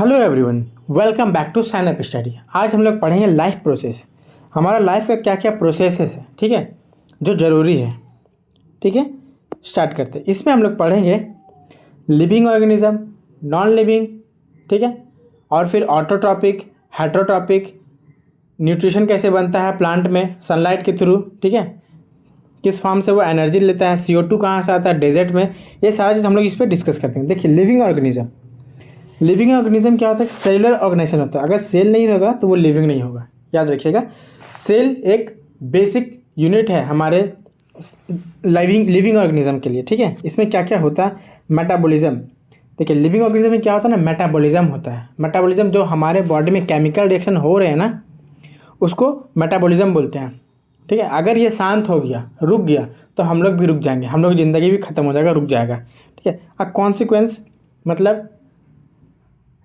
Hello everyone, welcome back to Sign Up Study. आज हम लोग पढ़ेंगे लाइफ प्रोसेस। हमारा लाइफ का क्या क्या प्रोसेसेस है, ठीक है, जो ज़रूरी है। ठीक है, स्टार्ट करते हैं। इसमें हम लोग पढ़ेंगे लिविंग ऑर्गेनिज्म, नॉन लिविंग, ठीक है, और फिर ऑटोट्रॉपिक, हेटरोट्रॉपिक, न्यूट्रिशन कैसे बनता है प्लांट में सनलाइट के थ्रू, ठीक है, किस फॉर्म से वो एनर्जी लेता है, CO2 कहाँ से आता है डेजर्ट में, ये सारा चीज़ हम लोग इस पर डिस्कस करते हैं। देखिए, लिविंग ऑर्गेनिज्म क्या होता है? सेलुलर ऑर्गेनाइजेशन होता है। अगर सेल नहीं होगा तो वो लिविंग नहीं होगा, याद रखिएगा। सेल एक बेसिक यूनिट है हमारे लिविंग ऑर्गेनिज्म के लिए, ठीक है। इसमें क्या क्या होता है? मेटाबॉलिज्म। देखिए, लिविंग ऑर्गेनिज्म में क्या होता है ना, मेटाबॉलिज्म होता है। मेटाबॉलिज्म जो हमारे बॉडी में केमिकल रिएक्शन हो रहे हैं ना, उसको मेटाबॉलिज्म बोलते हैं, ठीक है। अगर ये शांत हो गया, रुक गया, तो हम लोग भी रुक जाएंगे, हम लोग की ज़िंदगी भी ख़त्म हो जाएगा, रुक जाएगा, ठीक है। अब कॉन्सिक्वेंस मतलब,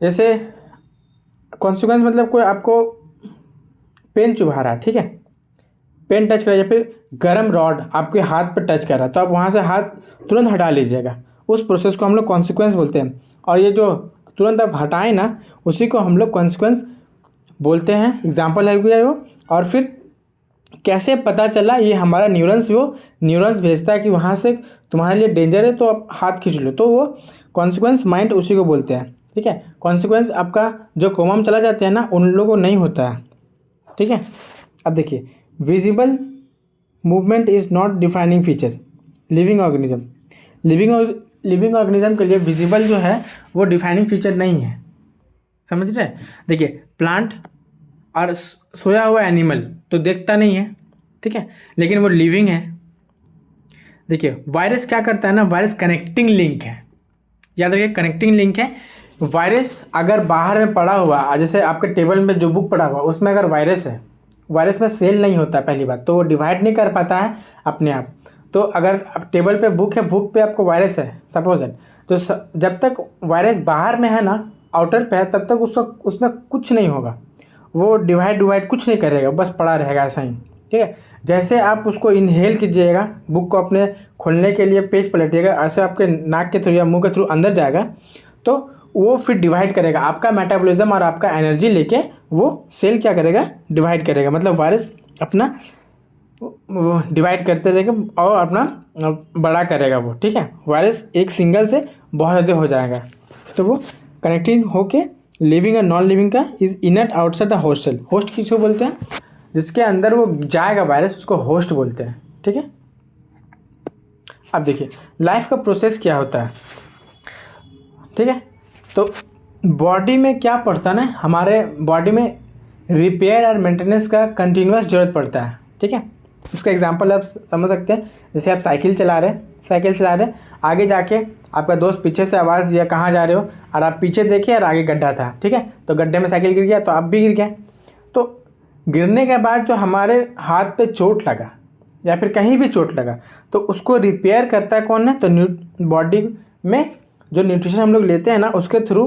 जैसे कॉन्सिक्वेंस मतलब कोई आपको पेन चुभा रहा है, ठीक है, पेन टच कर रहा है, या फिर गर्म रॉड आपके हाथ पर टच कर रहा है, तो आप वहाँ से हाथ तुरंत हटा लीजिएगा। उस प्रोसेस को हम लोग कॉन्सिक्वेंस बोलते हैं। और ये जो तुरंत आप हटाएं ना, उसी को हम लोग कॉन्सिक्वेंस बोलते हैं। एग्जाम्पल है गया वो। और फिर कैसे पता चला? ये हमारा न्यूरॉन्स भेजता है कि वहाँ से तुम्हारे लिए डेंजर है, तो आप हाथ खींच लो, तो वो कॉन्सिक्वेंस माइंड उसी को बोलते हैं, ठीक है। कॉन्सिक्वेंस आपका जो कोमा में चला जाते हैं ना, उन लोगों को नहीं होता है, ठीक है। अब देखिए, visible movement is not defining feature living organism. Living organism के लिए विजिबल जो है वो डिफाइनिंग फीचर नहीं है, समझ रहे हैं। देखिए, प्लांट और सोया हुआ एनिमल तो देखता नहीं है, ठीक है, लेकिन वो लिविंग है। देखिए, वायरस क्या करता है ना, वायरस कनेक्टिंग लिंक है, याद रखिए, कनेक्टिंग लिंक है। वायरस अगर बाहर में पड़ा हुआ, जैसे आपके टेबल में जो बुक पड़ा हुआ, उसमें अगर वायरस है, वायरस में सेल नहीं होता पहली बात, तो वो डिवाइड नहीं कर पाता है अपने आप। तो अगर अब टेबल पे बुक है, बुक पे आपको वायरस है सपोज है, तो जब तक वायरस बाहर में है ना, आउटर पे है, तब तक उसमें कुछ नहीं होगा, वो डिवाइड कुछ नहीं करेगा, बस पड़ा रहेगा ऐसा ही, ठीक है। जैसे आप उसको इनहेल कीजिएगा, बुक को अपने खोलने के लिए पेज पलटिएगा, ऐसे आपके नाक के थ्रू या मुंह के थ्रू अंदर जाएगा, तो वो फिर डिवाइड करेगा। आपका मेटाबॉलिज्म और आपका एनर्जी लेके वो सेल क्या करेगा, डिवाइड करेगा। मतलब वायरस अपना डिवाइड करते रहेगा और अपना बड़ा करेगा वो, ठीक है। वायरस एक सिंगल से बहुत ज़्यादा हो जाएगा, तो वो कनेक्टिंग होके लिविंग और नॉन लिविंग का is इनट outside the hostel. Host किसको बोलते हैं? जिसके अंदर वो जाएगा वायरस, उसको होस्ट बोलते हैं, ठीक है। अब देखिए, लाइफ का प्रोसेस क्या होता है, ठीक है। तो बॉडी में क्या पड़ता है ना, हमारे बॉडी में रिपेयर और मेंटेनेंस का कंटिन्यूस जरूरत पड़ता है, ठीक है। इसका एग्जांपल आप समझ सकते हैं। जैसे आप साइकिल चला रहे, आगे जाके आपका दोस्त पीछे से आवाज़ दिया कहाँ जा रहे हो, और आप पीछे देखे और आगे गड्ढा था, ठीक है, तो गड्ढे में साइकिल गिर गया, तो आप भी गिर गए। तो गिरने के बाद जो हमारे हाथ पे चोट लगा या फिर कहीं भी चोट लगा, तो उसको रिपेयर करता है कौन है? तो बॉडी में जो न्यूट्रिशन हम लोग लेते हैं ना, उसके थ्रू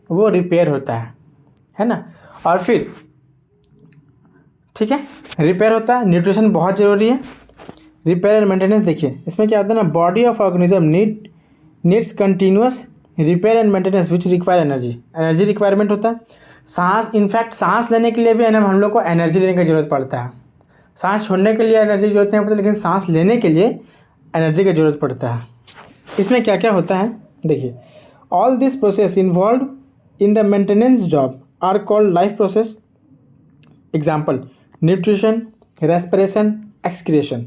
वो रिपेयर होता है ना। और फिर ठीक है, रिपेयर होता है, न्यूट्रिशन बहुत ज़रूरी है। रिपेयर एंड मेंटेनेंस, देखिए इसमें क्या होता है ना, body of organism needs continuous repair and maintenance which require energy requirement होता है। इनफैक्ट सांस लेने के लिए भी हम लोग को एनर्जी लेने की ज़रूरत पड़ता है। सांस छोड़ने के लिए एनर्जी की जरूरत नहीं पड़ती, लेकिन सांस लेने के लिए एनर्जी की ज़रूरत पड़ता है। इसमें क्या क्या होता है, देखिए, all this process involve in the maintenance job are called life process. Example, nutrition, respiration, excretion.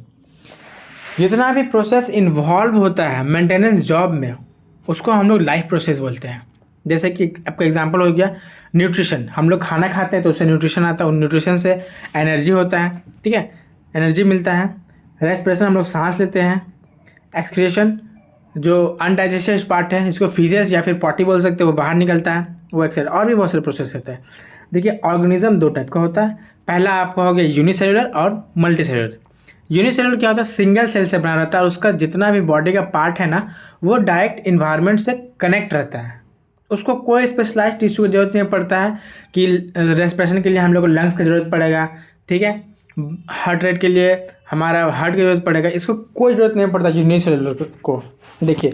जितना भी प्रोसेस इन्वॉल्व होता है मेंटेनेंस जॉब में, उसको हम लोग लाइफ प्रोसेस बोलते हैं। जैसे कि आपका एग्जांपल हो गया न्यूट्रिशन, हम लोग खाना खाते हैं तो उससे न्यूट्रिशन आता है, उन न्यूट्रिशन से एनर्जी होता है, ठीक है, एनर्जी मिलता है। रेस्पिरेशन, हम लोग सांस लेते हैं। एक्सक्रीशन, जो अनडाइजेस्टेड पार्ट है, इसको फीसेस या फिर पॉटी बोल सकते हैं, वो बाहर निकलता है, वो एक्सेल। और भी बहुत सारे प्रोसेस होते हैं। देखिए, ऑर्गेनिज्म दो टाइप का होता है। पहला आपका हो गया यूनिसेलुलर और मल्टीसेलुलर। यूनिसेलुलर क्या होता है? सिंगल सेल से बना रहता है, और उसका जितना भी बॉडी का पार्ट है ना, वो डायरेक्ट इन्वायरमेंट से कनेक्ट रहता है। उसको कोई स्पेशलाइज्ड टिश्यू की जरूरत नहीं पड़ता है कि रेस्पिरेशन के लिए हम लोग को लंग्स की जरूरत पड़ेगा, ठीक है, हार्ट रेट के लिए हमारा हार्ट की जरूरत पड़ेगा, इसको कोई ज़रूरत नहीं पड़ता यूनिसेलुलर को। देखिए,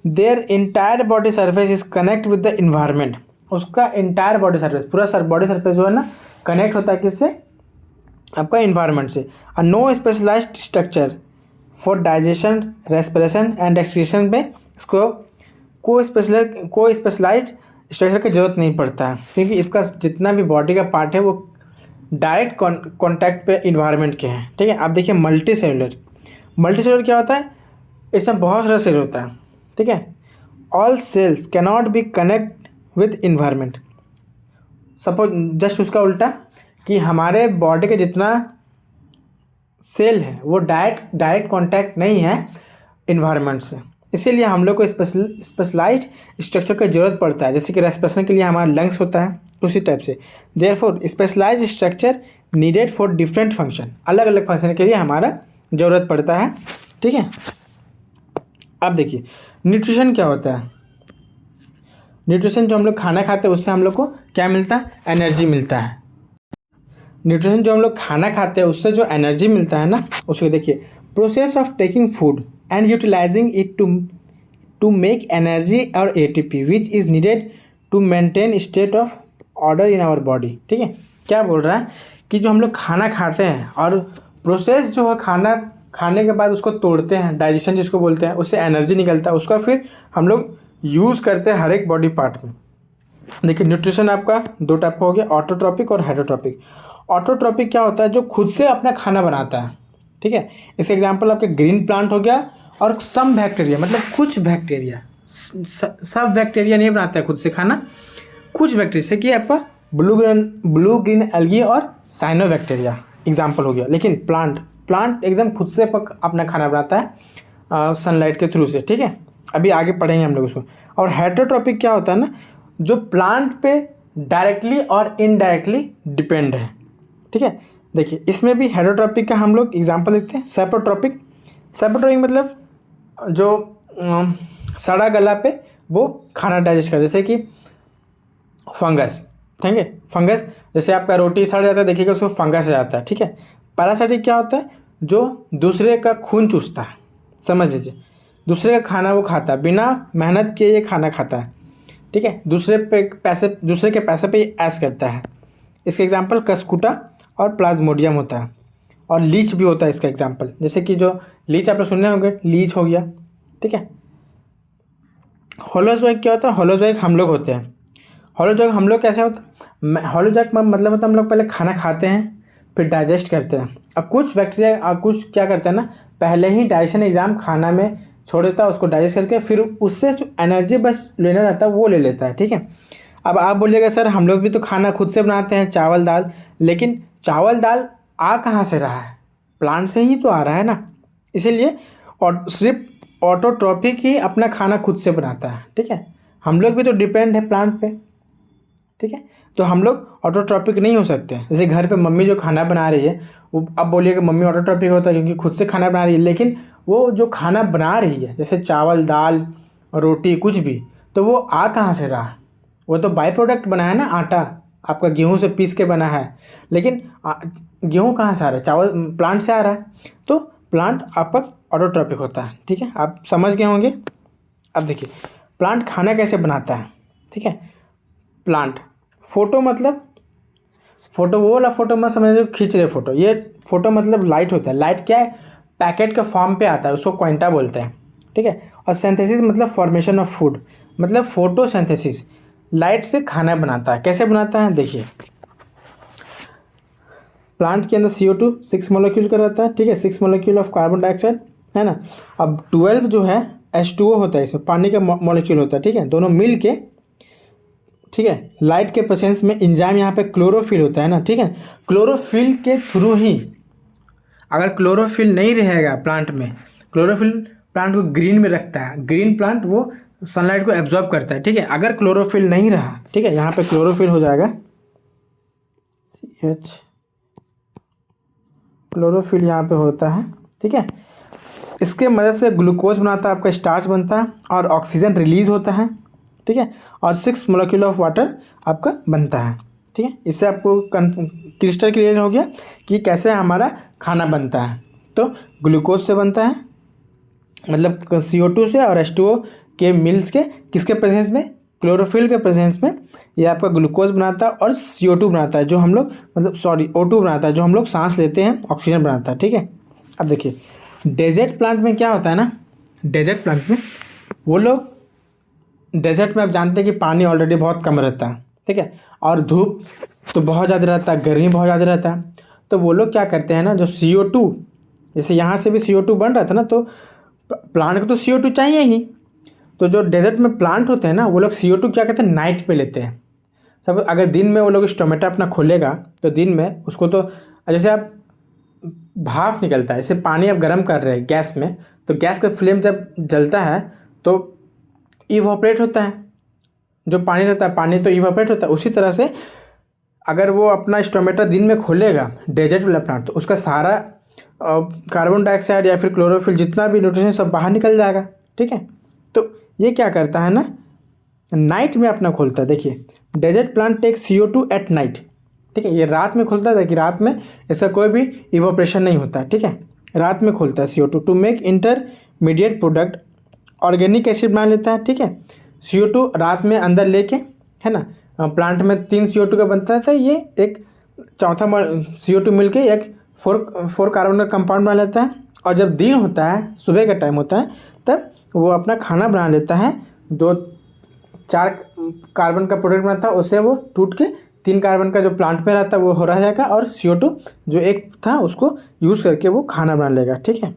their entire body surface is connect with the environment. उसका इंटायर बॉडी सरफेस, पूरा बॉडी सरफेस जो है ना कनेक्ट होता है किससे, आपका इन्वायरमेंट से। और no specialised structure for digestion, respiration and excretion में इसको कोई स्पेशलाइज्ड स्ट्रक्चर की जरूरत नहीं पड़ता है, क्योंकि इसका जितना भी बॉडी का पार्ट है वो डायरेक्ट कॉन्टैक्ट पे इन्वायरमेंट के हैं। ठीक है, आप देखिए मल्टी सेलुलर क्या होता है, इसमें बहुत सारा सेल होता है। ठीक है, all cells cannot be connect with environment. Suppose just उसका उल्टा कि हमारे बॉडी का जितना सेल है वो डायरेक्ट कांटेक्ट नहीं है इन्वायरमेंट से, इसीलिए हम लोग को स्पेशलाइज्ड स्ट्रक्चर की ज़रूरत पड़ता है। जैसे कि रेस्पिरेशन के लिए हमारा लंग्स होता है, उसी टाइप से therefore specialised structure needed for different function, अलग अलग फंक्शन के लिए हमारा ज़रूरत पड़ता है। ठीक है, अब देखिए न्यूट्रिशन क्या होता है। न्यूट्रिशन जो हम लोग खाना खाते हैं उससे हम लोग को क्या मिलता है, एनर्जी मिलता है। न्यूट्रिशन जो हम लोग खाना खाते हैं उससे जो एनर्जी मिलता है ना, उसको देखिए process of taking food and utilising it to make energy और ATP which is needed to maintain state of order in our body. ठीक है, क्या बोल रहा है कि जो हम लोग खाना खाते हैं और प्रोसेस जो है खाना खाने के बाद उसको तोड़ते हैं, डाइजेशन जिसको बोलते हैं, उससे एनर्जी निकलता है, उसका फिर हम लोग यूज़ करते हैं हर एक बॉडी पार्ट में। देखिए न्यूट्रिशन आपका दो टाइप का हो गया, ऑटोट्रॉपिक और हेटरोट्रॉपिक। ऑटोट्रॉपिक क्या होता है, जो खुद से अपना खाना बनाता है। ठीक है, इसका एग्जांपल आपके ग्रीन प्लांट हो गया और सम बैक्टीरिया, मतलब कुछ बैक्टीरिया, सब बैक्टीरिया नहीं बनाता है खुद से खाना, कुछ बैक्टीरिया से कि आपका ब्लू ग्रीन एल्गी और साइनोबैक्टीरिया एग्जाम्पल हो गया। लेकिन प्लांट एकदम खुद से अपना खाना बनाता है सनलाइट के थ्रू से। ठीक है, अभी आगे पढ़ेंगे हम लोग उसको। और हेटरोट्रॉपिक क्या होता है ना, जो प्लांट पे डायरेक्टली और इनडायरेक्टली डिपेंड है। ठीक है, देखिए इसमें भी हेटरोट्रॉपिक का हम लोग एग्जांपल देखते हैं। सेप्रोट्रॉपिक मतलब जो सड़ा गला पे वो खाना डाइजेस्ट करता है, जैसे कि फंगस। ठीक है, फंगस जैसे आपका रोटी सड़ जाता है, देखिएगा उसको फंगस आ जाता है। ठीक है, पैरासाइटिक क्या होता है, जो दूसरे का खून चूसता है, समझ लीजिए दूसरे का खाना वो खाता है, बिना मेहनत किए ये खाना खाता है। ठीक है, दूसरे के पैसे पे ऐश करता है। इसका एग्जांपल कस्कुटा और प्लाज्मोडियम होता है, और लीच भी होता है इसका एग्जांपल। जैसे कि जो लीच आप लोग सुनने होंगे, लीच हो गया। ठीक है, होलोजोइक क्या होता है, होलोजोइक हम लोग होते हैं। होलोजोइक हम लोग कैसे होता है, होलोजोइक मतलब होता है हम लोग पहले खाना खाते हैं फिर डाइजेस्ट करते हैं। अब कुछ बैक्टीरिया कुछ क्या करते हैं ना, पहले ही डाइजेशन एग्जाम खाना में छोड़ देता है, उसको डाइजेस्ट करके फिर उससे जो एनर्जी बस लेना रहता है वो ले लेता है। ठीक है, अब आप बोलिएगा सर हम लोग भी तो खाना खुद से बनाते हैं, चावल दाल, लेकिन चावल दाल आ कहाँ से रहा है, प्लांट से ही तो आ रहा है ना, इसीलिए और सिर्फ ऑटोट्रॉपिक ही अपना खाना खुद से बनाता है। ठीक है, हम लोग भी तो डिपेंड है प्लांट पे। ठीक है, तो हम लोग ऑटोट्रॉपिक नहीं हो सकते। जैसे घर पे मम्मी जो खाना बना रही है वो, अब बोलिएगा मम्मी ऑटोट्रॉपिक होता है क्योंकि खुद से खाना बना रही है, लेकिन वो जो खाना बना रही है जैसे चावल दाल रोटी कुछ भी, तो वो आ कहाँ से रहा, वो तो बाई प्रोडक्ट बना है ना, आटा आपका गेहूं से पीस के बना है, लेकिन गेहूं कहाँ से आ रहा है, चावल प्लांट से आ रहा है, तो प्लांट आपका ऑटोट्रॉपिक होता है। ठीक है, आप समझ गए होंगे। अब देखिए प्लांट खाना कैसे बनाता है। ठीक है, प्लांट फोटो वो वाला फोटो मत समझिए खींच रहे फोटो, ये फोटो मतलब लाइट होता है। लाइट क्या है, पैकेट के फॉर्म पे आता है, उसको क्वांटा बोलते हैं। ठीक है, और सिंथेसिस मतलब फॉर्मेशन ऑफ फूड, मतलब फोटोसिंथेसिस, लाइट से खाना बनाता है। कैसे बनाता है देखिए, प्लांट के अंदर CO2 6 मॉलिक्यूल का रहता है। ठीक है, 6 मॉलिक्यूल ऑफ कार्बन डाइऑक्साइड है ना। अब 12 जो है H2O होता है, इसमें पानी का मॉलिक्यूल होता है। ठीक है, दोनों मिल के, ठीक है, लाइट के प्रेजेंस में एंजाइम यहाँ पे क्लोरोफिल होता है ना। ठीक है, क्लोरोफिल के थ्रू ही, अगर क्लोरोफिल नहीं रहेगा प्लांट में, क्लोरोफिल प्लांट को ग्रीन में रखता है, ग्रीन प्लांट वो सनलाइट को एब्जॉर्ब करता है। ठीक है, अगर क्लोरोफिल नहीं रहा, ठीक है, यहाँ पे क्लोरोफिल हो जाएगा CH, क्लोरोफिल यहाँ पे होता है। ठीक है, इसके मदद से ग्लूकोज बनाता है, आपका स्टार्च बनता है और ऑक्सीजन रिलीज होता है। ठीक है, और 6 मॉलिक्यूल ऑफ वाटर आपका बनता है। ठीक है, इससे आपको क्रिस्टल क्लियर हो गया कि कैसे हमारा खाना बनता है। तो ग्लूकोज से बनता है, मतलब CO2 से, और H2O के मिल्स के किसके प्रेजेंस में, क्लोरोफिल के प्रेजेंस में ये आपका ग्लूकोज बनाता है और CO2 बनाता है, जो हम लोग O2 बनाता है, जो हम लोग सांस लेते हैं, ऑक्सीजन बनाता है। ठीक है, अब देखिए डेजर्ट प्लांट में क्या होता है ना, डेजर्ट प्लांट में वो लोग, डेजर्ट में आप जानते हैं कि पानी ऑलरेडी बहुत कम रहता है, ठीक है, और धूप तो बहुत ज़्यादा रहता है, गर्मी बहुत ज़्यादा रहता है। तो वो लोग क्या करते हैं ना, जो CO2, जैसे यहाँ से भी CO2 बन रहा था ना, तो प्लांट को तो CO2 चाहिए ही। तो जो डेजर्ट में प्लांट होते हैं ना, वो लोग CO2 क्या करते हैं, नाइट पे लेते हैं। सब अगर दिन में वो लोग स्टोमेटा अपना खोलेगा तो दिन में उसको तो, जैसे आप भाप निकलता है, जैसे पानी आप गर्म कर रहे हैं गैस में, तो गैस का फ्लेम जब जलता है तो इवापोरेट होता है, जो पानी रहता है पानी तो इवापोरेट होता है। उसी तरह से अगर वो अपना स्टोमेटा दिन में खोलेगा डेजर्ट वाला प्लांट, तो उसका सारा कार्बन डाइऑक्साइड या फिर क्लोरोफिल जितना भी न्यूट्रिशन सब बाहर निकल जाएगा। ठीक है, तो ये क्या करता है ना, नाइट में अपना खोलता है। देखिए desert plant take CO2 at night. ठीक है, ये रात में खोलता है कि रात में इसका कोई भी इवोपरेशन नहीं होता है। ठीक है, रात में खोलता है CO2 to make intermediate product, organic acid बना लेता है। ठीक है, CO2 रात में अंदर लेके, है ना, प्लांट में 3 CO2 का बनता है, तो ये एक चौथा CO2 मिलके एक 4 कार्बन का कंपाउंड बना लेता है। और जब दिन होता है, सुबह का टाइम होता है, तब वो अपना खाना बना लेता है। 4 कार्बन का प्रोडक्ट बनाता है, उससे वो टूट के 3 कार्बन का जो प्लांट में रहता है वो हो रह जाएगा, और CO2 जो एक था उसको यूज़ करके वो खाना बना लेगा। ठीक है,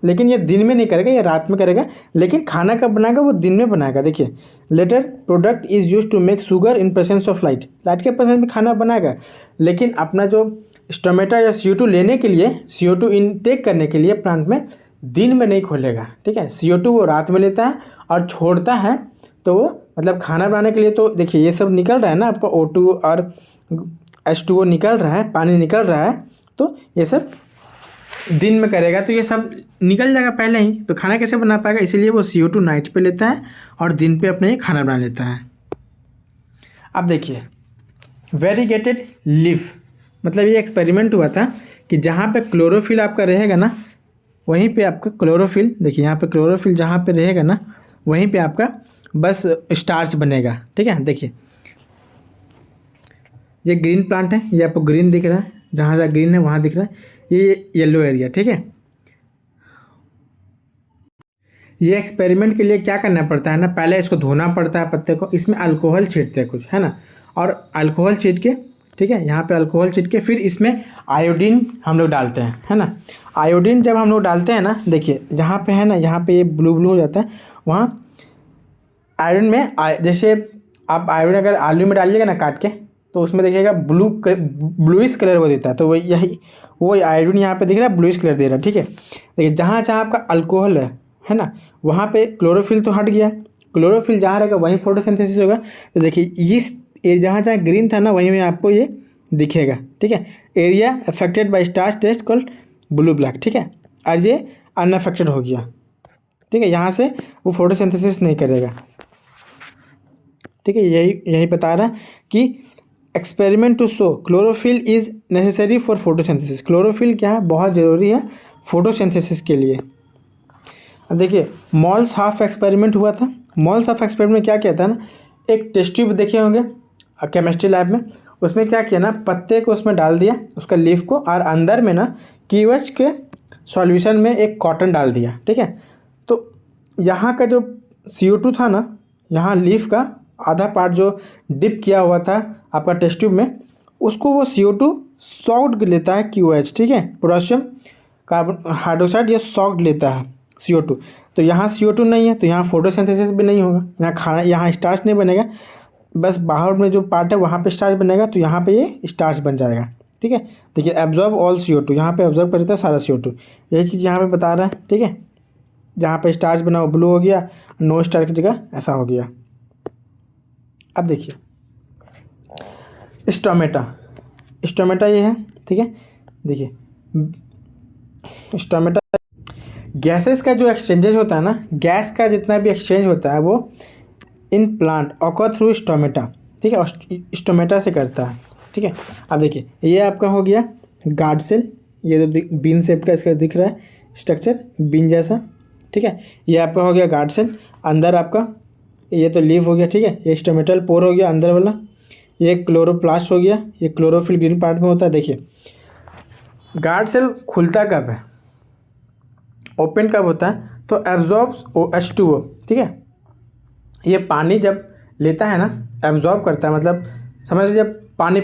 लेकिन ये दिन में नहीं करेगा, ये रात में करेगा। लेकिन खाना कब बनाएगा, वो दिन में बनाएगा। देखिए latter product is use to make sugar in presence of light. Light के प्रेजेंस में खाना बनाएगा, लेकिन अपना जो स्टोमेटा या CO2 लेने के लिए, CO2 इनटेक करने के लिए प्लांट में दिन में नहीं खोलेगा। ठीक है, CO2 वो रात में लेता है और छोड़ता है। तो वो मतलब खाना बनाने के लिए, तो देखिए ये सब निकल रहा है ना आपका O2 और H2O निकल रहा है, पानी निकल रहा है, तो ये सब दिन में करेगा तो ये सब निकल जाएगा पहले ही, तो खाना कैसे बना पाएगा। इसीलिए वो CO2 नाइट पे लेता है और दिन पे अपने खाना बना लेता है। अब देखिए वेरीगेटेड लीफ, मतलब ये एक्सपेरिमेंट हुआ था कि जहाँ पे क्लोरोफिल आपका रहेगा ना, वहीं पे आपका क्लोरोफिल, देखिए यहाँ पे क्लोरोफिल जहाँ पे रहेगा ना, वहीं पे आपका बस स्टार्च बनेगा। ठीक है, देखिए ये ग्रीन प्लांट है, ये आपको ग्रीन दिख रहा है, जहाँ जहाँ ग्रीन है वहाँ दिख रहा है, ये येलो एरिया। ठीक है, ये एक्सपेरिमेंट के लिए क्या करना पड़ता है ना, पहले इसको धोना पड़ता है पत्ते को, इसमें अल्कोहल छींटते हैं कुछ, है ना, और अल्कोहल छींट के, ठीक है, यहाँ पे अल्कोहल छींट के फिर इसमें आयोडीन हम लोग डालते हैं, है ना। आयोडीन जब हम लोग डालते हैं ना, देखिए जहाँ पे है ना, यहाँ पे ये ब्लू ब्लू हो जाता है, वहाँ आयरन में जैसे आप आयरन अगर आलू में डालिएगा ना काट के, तो उसमें देखिएगा ब्लूइश कलर वो देता है, तो वो आयरन यहाँ पे दिख रहा है, ब्लूइश कलर दे रहा है। ठीक है, देखिए जहाँ जहाँ आपका अल्कोहल है ना, वहाँ पे क्लोरोफिल तो हट गया, क्लोरोफिल जहाँ रहेगा वहीं फोटोसिंथेसिस होगा। तो देखिए ये जहाँ जहाँ ग्रीन था ना, वहीं में आपको ये दिखेगा। ठीक है, area affected by starch test called blue black. ठीक है, और ये अनअफेक्टेड हो गया। ठीक है, यहाँ से वो फोटोसिंथेसिस नहीं करेगा। ठीक है, यही बता रहा है कि experiment to show chlorophyll is necessary for photosynthesis. Chlorophyll क्या है, बहुत ज़रूरी है फोटोसिंथेसिस के लिए। अब देखिए मॉल्स हाफ एक्सपेरिमेंट हुआ था। मॉल्स हाफ एक्सपेरिमेंट में क्या किया था ना, एक टेस्ट ट्यूब देखे होंगे केमिस्ट्री लैब में, उसमें क्या किया ना, पत्ते को उसमें डाल दिया, उसका लीफ को, और अंदर में ना KOH के सॉल्यूशन में एक कॉटन डाल दिया। ठीक है, तो यहाँ का जो CO2 था ना, यहाँ लीफ का आधा पार्ट जो डिप किया हुआ था आपका टेस्ट ट्यूब में, उसको वो CO2 सॉक्ड लेता है KOH। ठीक है, पोटेशियम कार्बन हाइड्रोक्साइड ये सॉक्ड लेता है CO2। तो यहाँ CO2 नहीं है, तो यहाँ फोटोसिंथेसिस भी नहीं होगा, यहाँ खाना, यहाँ स्टार्च नहीं बनेगा, बस बाहर में जो पार्ट है वहाँ पे स्टार्च बनेगा, तो यहाँ पे ये स्टार्च बन जाएगा। ठीक है, देखिए एब्जॉर्ब ऑल CO2, यहाँ पे एब्जॉर्ब कर देता है सारा CO2, यही चीज़ यहाँ पे बता रहा है। ठीक है, जहाँ पे स्टार्च बना वो ब्लू हो गया, नो स्टार्च की जगह ऐसा हो गया। अब देखिए स्टोमेटा ये है। ठीक है, देखिए स्टोमेटा गैसेस का जो एक्सचेंजेस होता है ना, गैस का जितना भी एक्सचेंज होता है वो in plant occur through stomata. ठीक है, स्टोमेटा से करता है। ठीक है, अब देखिए ये आपका हो गया गार्ड सेल, ये जो बीन शेप का इसका दिख रहा है स्ट्रक्चर, बीन जैसा। ठीक है, ये आपका हो गया गार्ड सेल। अंदर आपका ये तो लीफ हो गया, ठीक है। ये स्टोमेटल पोर हो गया अंदर वाला, ये क्लोरोप्लास्ट हो गया, ये क्लोरोफिल ग्रीन पार्ट में होता है। देखिए गार्ड सेल खुलता कब है, ओपन कब होता है, तो एब्जॉर्ब्स H2O, ठीक है। ये पानी जब लेता है ना, एब्जॉर्ब करता है, मतलब समझ लीजिए जब पानी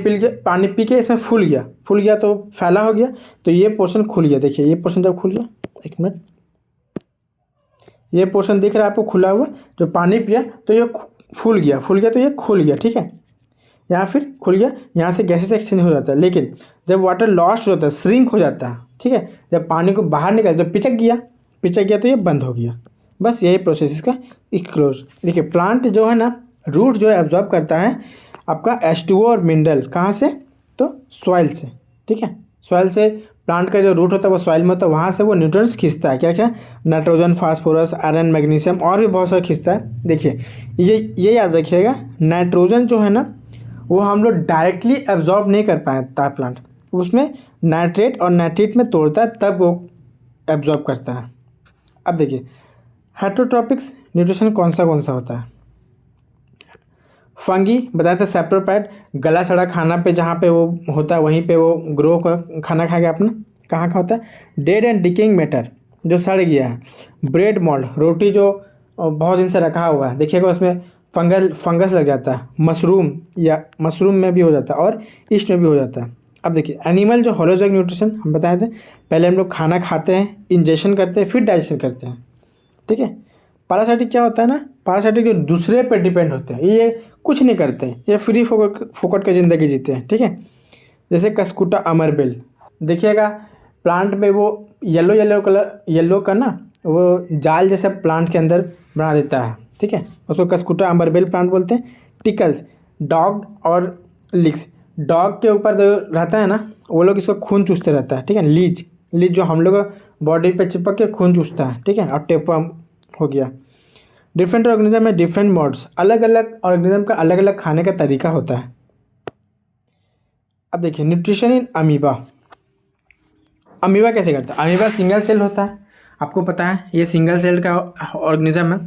पी के इसमें फूल गया तो फैला हो गया, तो ये पोर्शन खुल गया। देखिए ये पोर्शन जब खुल गया, एक मिनट, ये पोर्शन दिख रहा है आपको खुला हुआ, जो पानी पिया तो ये फूल गया तो ये खुल गया, ठीक है। यहाँ फिर खुल गया, यहाँ से गैसेस एक्सचेंज हो जाता है। लेकिन जब वाटर लॉस्ट हो जाता है, श्रिंक हो जाता है, ठीक है, जब पानी को बाहर निकल तो पिचक गया तो ये बंद हो गया। बस यही प्रोसेस इसका क्लोज। देखिए प्लांट जो है ना, रूट जो है एब्जॉर्ब करता है आपका H2O और मिनरल, कहाँ से, तो सॉइल से, ठीक है। सॉइल से प्लांट का जो रूट होता है वो सॉइल में होता है, वहाँ से वो न्यूट्रिएंट्स खींचता है। क्या क्या, नाइट्रोजन, फास्फोरस, आयरन, मैग्नीशियम और भी बहुत सारा खींचता है। देखिए ये याद रखिएगा, नाइट्रोजन जो है ना वो हम लोग डायरेक्टली एब्जॉर्ब नहीं कर पाता है प्लांट, उसमें नाइट्रेट और नाइट्रेट में तोड़ता है तब वो एब्जॉर्ब करता है। अब देखिए हेटरोट्रॉपिक्स न्यूट्रिशन कौन सा होता है। फंगी बताया था, सेप्रोपैड, गला सड़ा खाना पे जहाँ पे वो होता है वहीं पे वो ग्रो कर खाना खाएगा अपना। कहाँ का होता है, डेड एंड डिकेइंग मैटर, जो सड़ गया है। ब्रेड मोल्ड, रोटी जो बहुत दिन से रखा हुआ है, देखिएगा उसमें फंगस लग जाता है। मशरूम में भी हो जाता है और ईस्ट में भी हो जाता है। अब देखिए एनिमल जो होलोजोइक न्यूट्रिशन हम बताए थे, पहले हम लोग खाना खाते हैं, इंजेक्शन करते हैं, फिर डाइजेशन करते हैं, ठीक है। पैरासाइटिक क्या होता है ना, पैरासाइटिक जो दूसरे पे डिपेंड होते हैं, ये कुछ नहीं करते हैं, ये फ्री फोकट की ज़िंदगी जीते हैं, ठीक है। जैसे कस्कुटा अमरबेल, देखिएगा प्लांट में वो येलो का ना वो जाल जैसा प्लांट के अंदर बना देता है, ठीक है, उसको कस्कुटा अमरबेल प्लांट बोलते हैं। टिकल्स, डॉग और लिक्स, डॉग के ऊपर जो रहता है ना वो लोग इसको खून चूसते रहता है, ठीक है। लीच जो हम लोग बॉडी पे चिपक के खून चूसता है, ठीक है। और टेपवर्म हो गया। डिफरेंट ऑर्गेनिज्म में डिफरेंट मोड्स, अलग अलग ऑर्गेनिज्म का अलग अलग खाने का तरीका होता है। अब देखिए न्यूट्रिशन इन अमीबा कैसे करता है। अमीबा सिंगल सेल होता है, आपको पता है ये सिंगल सेल का ऑर्गेनिज्म है।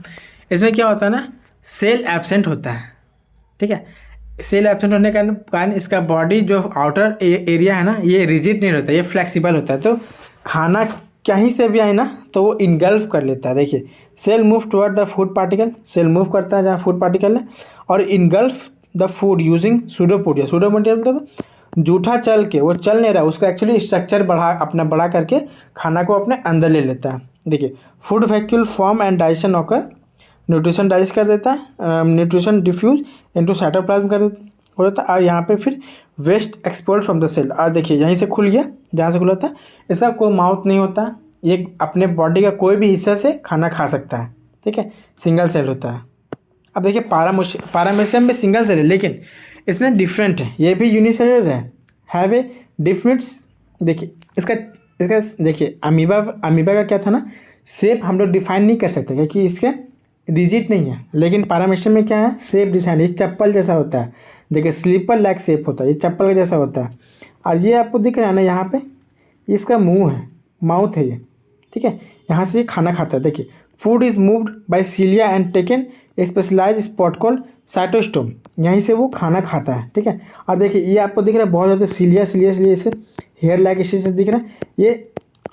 इसमें क्या होता है ना, सेल एब्सेंट होता है, ठीक है। सेल एब्सेंट होने के कारण इसका बॉडी जो आउटर एरिया है ना ये रिजिड नहीं रहता, ये फ्लेक्सिबल होता है, तो खाना कहीं से भी आए ना तो वो इनगल्फ कर लेता है। देखिए cell move toward the food particle, cell move करता है जहाँ फूड पार्टिकल है, और engulf the food using pseudopodia. Pseudopodia मतलब जूठा चल के, वो चल नहीं रहा, उसका एक्चुअली स्ट्रक्चर बड़ा करके खाना को अपने अंदर ले लेता है। देखिए food vacuole form and digestion होकर न्यूट्रिशन डाइजेस्ट कर देता है, न्यूट्रिशन डिफ्यूज इनटू साइटोप्लाज्म हो जाता है, और यहाँ पे फिर waste export from the cell. और देखिए यहीं से खुल गया, जहाँ से खुला था, इसका कोई माउथ नहीं होता, ये अपने बॉडी का कोई भी हिस्सा से खाना खा सकता है, ठीक है। सिंगल सेल होता है। अब देखिए पारामेशियम में सिंगल सेल है, लेकिन इसमें डिफरेंट है, ये भी यूनिसेलुलर है, हैव ए डिफरेंट। देखिए इसका देखिए अमीबा का क्या था ना, शेप हम लोग डिफाइन नहीं कर सकते क्योंकि इसके डिजिट नहीं है, लेकिन पारामेशियम में क्या है, शेप डिजाइन, ये चप्पल जैसा होता है। देखिए स्लीपर लाइक शेप होता है, ये चप्पल का जैसा होता है। और ये आपको दिख रहा है ना यहाँ पे, इसका मुंह है, माउथ है ये, ठीक है, यहाँ से ये खाना खाता है। देखिए food is moved by cilia and taken a specialise spot called cytostome, यहीं से वो खाना खाता है, ठीक है। और देखिए ये आपको दिख रहा है बहुत ज़्यादा सीलिया से हेयर लाइक स्ट्रक्चर दिख रहा है। ये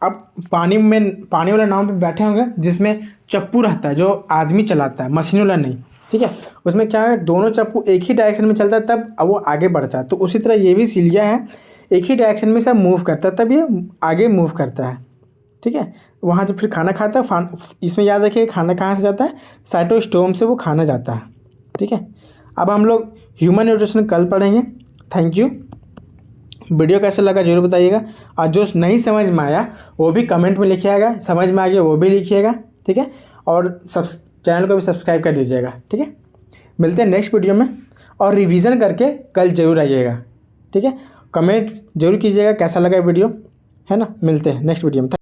अब पानी वाला नाव पे बैठे होंगे जिसमें चप्पू रहता है, जो आदमी चलाता है, मशीन वाला नहीं, ठीक है। उसमें क्या है, दोनों चप्पू एक ही डायरेक्शन में चलता है तब वो आगे बढ़ता है। तो उसी तरह ये भी सीलिया है, एक ही डायरेक्शन में सब मूव करता है तब ये आगे मूव करता है, ठीक है। वहाँ जब फिर खाना खाता है, इसमें याद रखिए खाना कहाँ से जाता है, साइटोस्टोम से वो खाना जाता है, ठीक है। अब हम लोग ह्यूमन न्यूट्रिशन कल पढ़ेंगे। Thank you. वीडियो कैसा लगा जरूर बताइएगा, और जो नहीं समझ में आया वो भी कमेंट में लिखिएगा, समझ में आ गया वो भी लिखिएगा, ठीक है। और चैनल को भी सब्सक्राइब कर दीजिएगा, ठीक है। मिलते हैं नेक्स्ट वीडियो में, और रिवीजन करके कल जरूर आइएगा, ठीक है। कमेंट जरूर कीजिएगा कैसा लगा वीडियो, है ना। मिलते हैं नेक्स्ट वीडियो में।